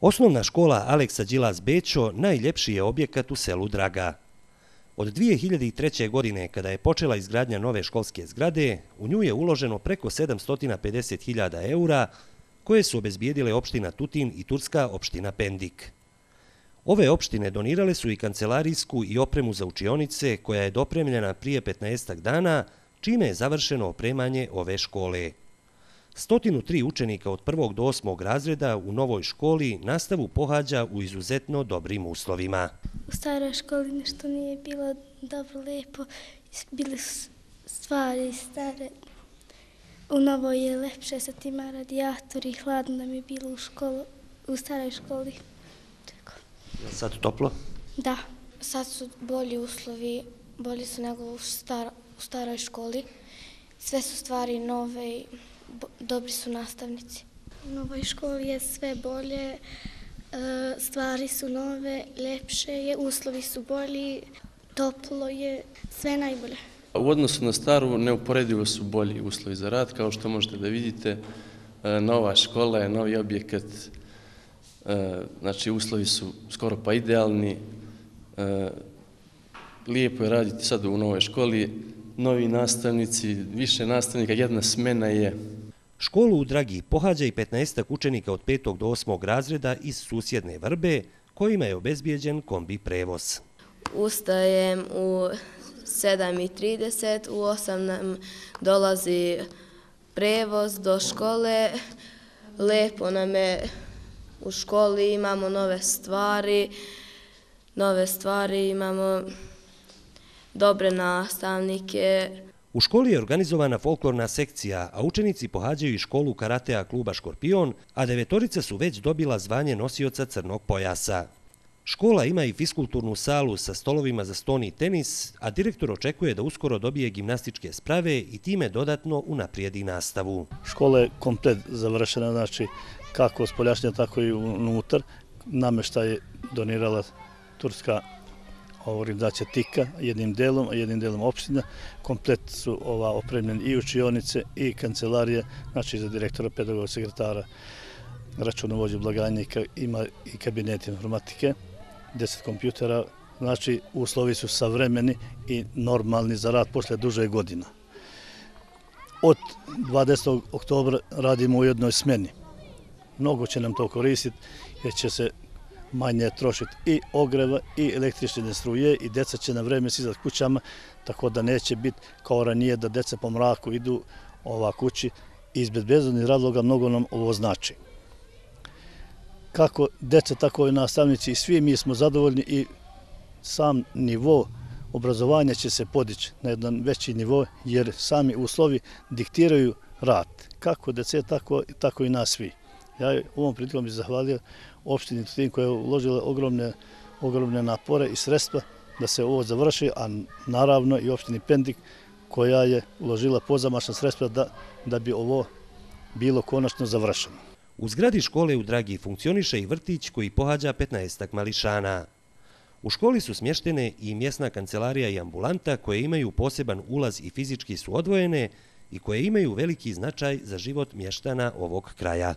Osnovna škola Aleksa Đilas Bećo najljepši je objekat u selu Draga. Od 2003. godine, kada je počela izgradnja nove školske zgrade, u nju je uloženo preko 750.000 eura, koje su obezbijedile opština Tutin i turska opština Pendik. Ove opštine donirale su i kancelarijsku i opremu za učionice, koja je dopremljena prije 15 dana, čime je završeno opremanje ove škole. 103 učenika od 1. do 8. razreda u novoj školi nastavu pohađa u izuzetno dobrim uslovima. U staroj školi nešto nije bilo dobro, lijepo, bili su stvari stare. U novoj je lepše, sad ima radijator i hladno nam je bilo u staroj školi. Je li sad toplo? Da. Sad su bolji uslovi, bolji su nego u staroj školi. Sve su stvari nove i dobri su nastavnici. U novoj školi je sve bolje, stvari su nove, ljepše je, uslovi su bolji, toplo je, sve najbolje. U odnosu na staru neuporedivo su bolji uslovi za rad, kao što možete da vidite. Nova škola je novi objekat, znači uslovi su skoro pa idealni. Lijepo je raditi sad u novoj školi, novi nastavnici, više nastavnika, jedna smena je. Školu u Dragi pohađa i 15 učenika od 5. do 8. razreda iz susjedne Vrbe, kojima je obezbijeđen kombi prevoz. Ustajem u 7:30, u 8 nam dolazi prevoz do škole. Lijepo nam je u školi, imamo nove stvari, imamo dobre nastavnike. U školi je organizovana folklorna sekcija, a učenici pohađaju i školu karatea kluba Škorpion, a 9 su već dobila zvanje nosioca crnog pojasa. Škola ima i fiskulturnu salu sa stolovima za stoni i tenis, a direktor očekuje da uskoro dobije gimnastičke sprave i time dodatno unaprijedi nastavu. Škola je komplet završena, znači kako spoljašnja, tako i unutar. Namještaj je donirala turska organizacija TIKA jednim delom, a jednim delom opština. Komplet su opremljeni i učionice i kancelarije, znači za direktora, pedagoga, sekretara, računovođu, blagajnika, ima i kabinet informatike, 10 kompjutera, znači uslovi su savremeni i normalni za rad posle duže godina. Od 20. oktobra radimo u jednoj smeni. Mnogo će nam to koristiti jer će se manje trošiti i ogreva i električne struje i deca će na vreme sizati kućama, tako da neće biti kao ranije da deca po mraku idu kući. Iz bezbednosnih razloga mnogo nam ovo znači. Kako deca, tako i nastavnici i svi mi smo zadovoljni i sam nivo obrazovanja će se podići na jedan veći nivo jer sami uslovi diktiraju rad. Kako dece, tako i nas svi. Ja u ovom prilikom bih zahvalio opštini Tutin koja je uložila ogromne napore i sredstva da se ovo završi, a naravno i opštini Pendik koja je uložila pozamašna sredstva da bi ovo bilo konačno završeno. U zgradi škole u Dragi funkcioniše i vrtić koji pohađa 15 mališana. U školi su smještene i mjesna kancelarija i ambulanta koje imaju poseban ulaz i fizički su odvojene i koje imaju veliki značaj za život mještana ovog kraja.